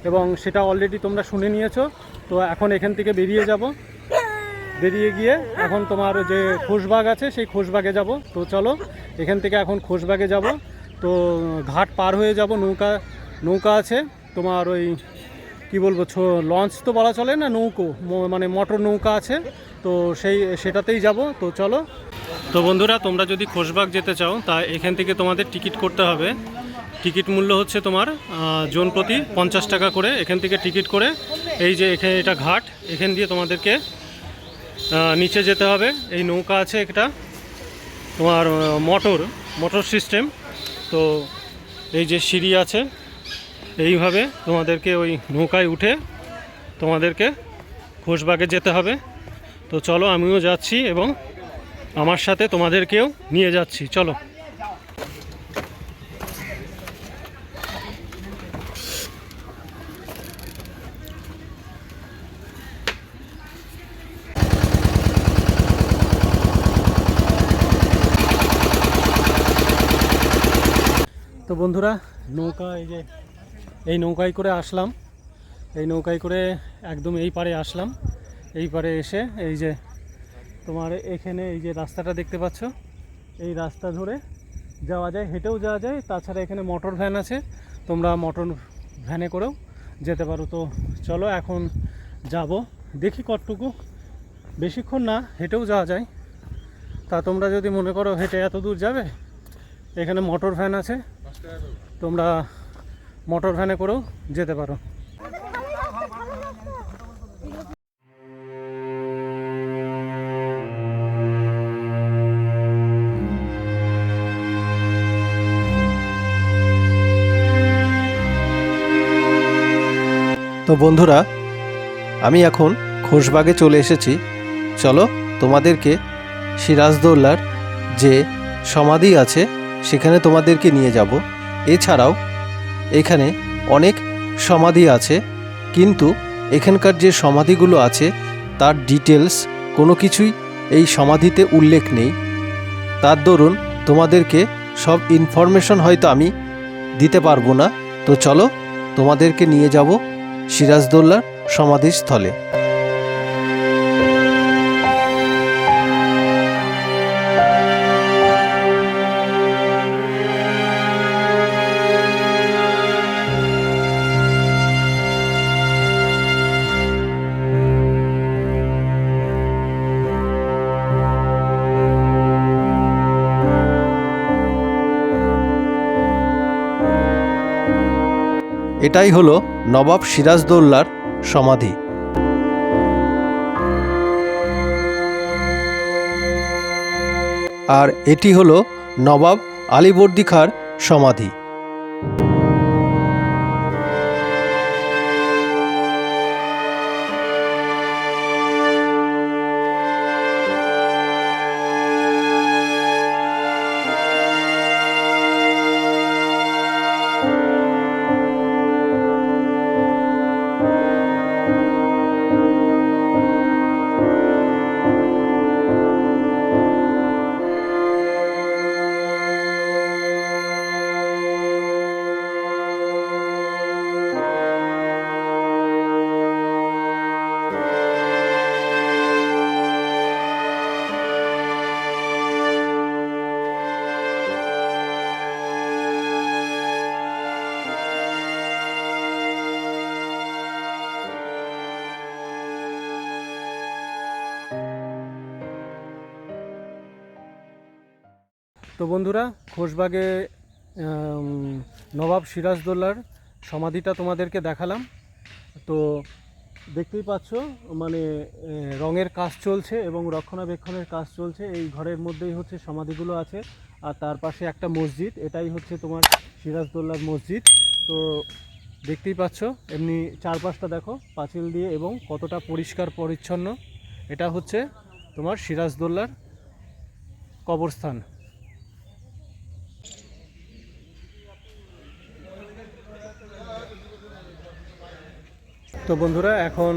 এবং সেটা অলরেডি তোমরা শুনে নিয়েছো। তো এখন এখান থেকে বেরিয়ে যাব, বেরিয়ে গিয়ে এখন তোমার যে খোশবাগ আছে সেই খোশবাগে যাব। তো চলো এখান থেকে এখন খোশবাগে যাব। তো ঘাট পার হয়ে যাব, নৌকা আছে তোমার, ওই কি বলবো লঞ্চ তো বলা চলে না, নৌকো মানে মোটর নৌকা আছে, তো সেটাতেই যাব। তো চলো। তো বন্ধুরা, তোমরা যদি খোশবাগ যেতে চাও তা এখান থেকে তোমাদের টিকিট করতে হবে। টিকিট মূল্য হচ্ছে তোমার জন প্রতি 50 টাকা করে। এখান থেকে টিকিট করে এই যে এখানে এটা ঘাট, এখান দিয়ে তোমাদেরকে নিচে যেতে হবে। এই নৌকা আছে একটা তোমার মোটর সিস্টেম, তো এই যে সিঁড়ি আছে, এইভাবে তোমাদেরকে ওই নৌকায় উঠে তোমাদেরকে খোশবাগে যেতে হবে। তো চলো, আমিও যাচ্ছি এবং আমার সাথে তোমাদেরকেও নিয়ে যাচ্ছি, চলো। তো বন্ধুরা নৌকা এই নৌকায় করে আসলাম, এই নৌকায় করে একদম এই পারে আসলাম। এই পারে এসে এই যে তোমার এখানে এই যে রাস্তাটা দেখতে পাচ্ছ, এই রাস্তা ধরে যাওয়া যায়, হেঁটেও যাওয়া যায়, তাছাড়া এখানে মোটর ভ্যান আছে, তোমরা মোটর ভ্যানে করেও যেতে পারো। তো চলো এখন যাব, দেখি কতটুকু, বেশিক্ষণ না, হেঁটেও যাওয়া যায়। তা তোমরা যদি মনে করো হেঁটে এত দূর যাবে, এখানে মোটর ভ্যান আছে, তোমরা মোটর ভ্যানে করেও যেতে পারো। তো বন্ধুরা, আমি এখন খোশবাগে চলে এসেছি। চলো তোমাদেরকে সিরাজদৌল্লার যে সমাধি আছে সেখানে তোমাদেরকে নিয়ে যাব। এছাড়াও এখানে অনেক সমাধি আছে, কিন্তু এখানকার যে সমাধিগুলো আছে তার ডিটেলস কোনো কিছুই এই সমাধিতে উল্লেখ নেই। তার দরুন তোমাদেরকে সব ইনফরমেশন হয়তো আমি দিতে পারবো না। তো চলো তোমাদেরকে নিয়ে যাব সিরাজদৌল্লার সমাধিস্থলে। এটাই হলো নবাব সিরাজদৌল্লার সমাধি। আর এটি হলো নবাব আলীবর্দী খাঁর সমাধি। তো বন্ধুরা, খোশবাগে নবাব সিরাজদৌল্লার সমাধিটা তোমাদেরকে দেখালাম। তো দেখতেই পাচ্ছ, মানে রঙের কাজ চলছে এবং রক্ষণাবেক্ষণের কাজ চলছে। এই ঘরের মধ্যেই হচ্ছে সমাধিগুলো আছে, আর তার পাশে একটা মসজিদ, এটাই হচ্ছে তোমার সিরাজদৌল্লার মসজিদ। তো দেখতেই পাচ্ছ, এমনি চারপাশটা দেখো পাঁচিল দিয়ে এবং কতটা পরিষ্কার পরিচ্ছন্ন। এটা হচ্ছে তোমার সিরাজদৌল্লার কবরস্থান। তো বন্ধুরা, এখন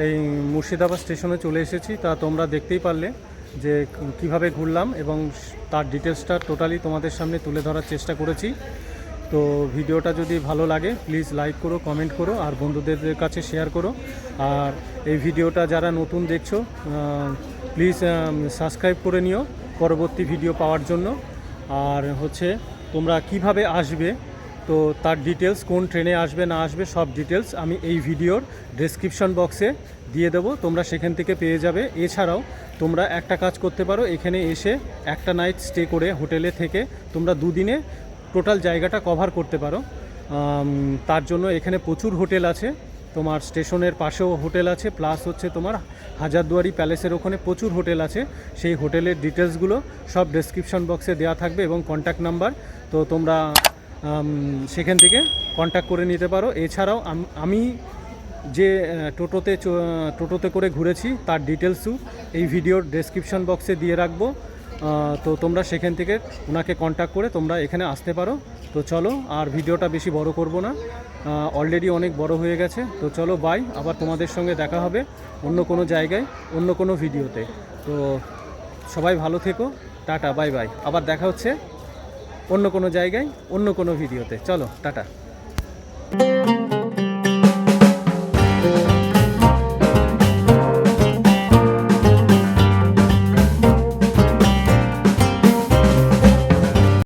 এই মুর্শিদাবাদ স্টেশনে চলে এসেছি। তা তোমরা দেখতেই পারলে যে কিভাবে ঘুরলাম এবং তার ডিটেলসটা টোটালি তোমাদের সামনে তুলে ধরার চেষ্টা করেছি। তো ভিডিওটা যদি ভালো লাগে প্লিজ লাইক করো, কমেন্ট করো, আর বন্ধুদের কাছে শেয়ার করো। আর এই ভিডিওটা যারা নতুন দেখছো প্লিজ সাবস্ক্রাইব করে নিও পরবর্তী ভিডিও পাওয়ার জন্য। আর হচ্ছে তোমরা কিভাবে আসবে, তো তার ডিটেলস, কোন ট্রেনে আসবে না আসবে, সব ডিটেলস আমি এই ভিডিওর ডেসক্রিপশন বক্সে দিয়ে দেবো, তোমরা সেখান থেকে পেয়ে যাবে। এছাড়াও তোমরা একটা কাজ করতে পারো, এখানে এসে একটা নাইট স্টে করে হোটেলে থেকে তোমরা দুদিনে টোটাল জায়গাটা কভার করতে পারো। তার জন্য এখানে প্রচুর হোটেল আছে, তোমার স্টেশনের পাশেও হোটেল আছে, প্লাস হচ্ছে তোমার হাজারদুয়ারি প্যালেসের ওখানে প্রচুর হোটেল আছে। সেই হোটেলের ডিটেলসগুলো সব ডেসক্রিপশন বক্সে দেওয়া থাকবে এবং কন্ট্যাক্ট নাম্বার, তো তোমরা সেখান থেকে কন্ট্যাক্ট করে নিতে পারো। এছাড়াও আমি যে টোটোতে করে ঘুরেছি তার ডিটেলসও এই ভিডিওর ডেসক্রিপশন বক্সে দিয়ে রাখবো। তো তোমরা সেখান থেকে ওনাকে কন্ট্যাক্ট করে তোমরা এখানে আসতে পারো। তো চলো, আর ভিডিওটা বেশি বড় করব না, অলরেডি অনেক বড় হয়ে গেছে। তো চলো বাই, আবার তোমাদের সঙ্গে দেখা হবে অন্য কোনো জায়গায়, অন্য কোনো ভিডিওতে। তো সবাই ভালো থেকো, টাটা, বাই বাই, আবার দেখা হচ্ছে। অন্য কোনো জায়গায় অন্য কোনো ভিডিওতে। চলো টাটা।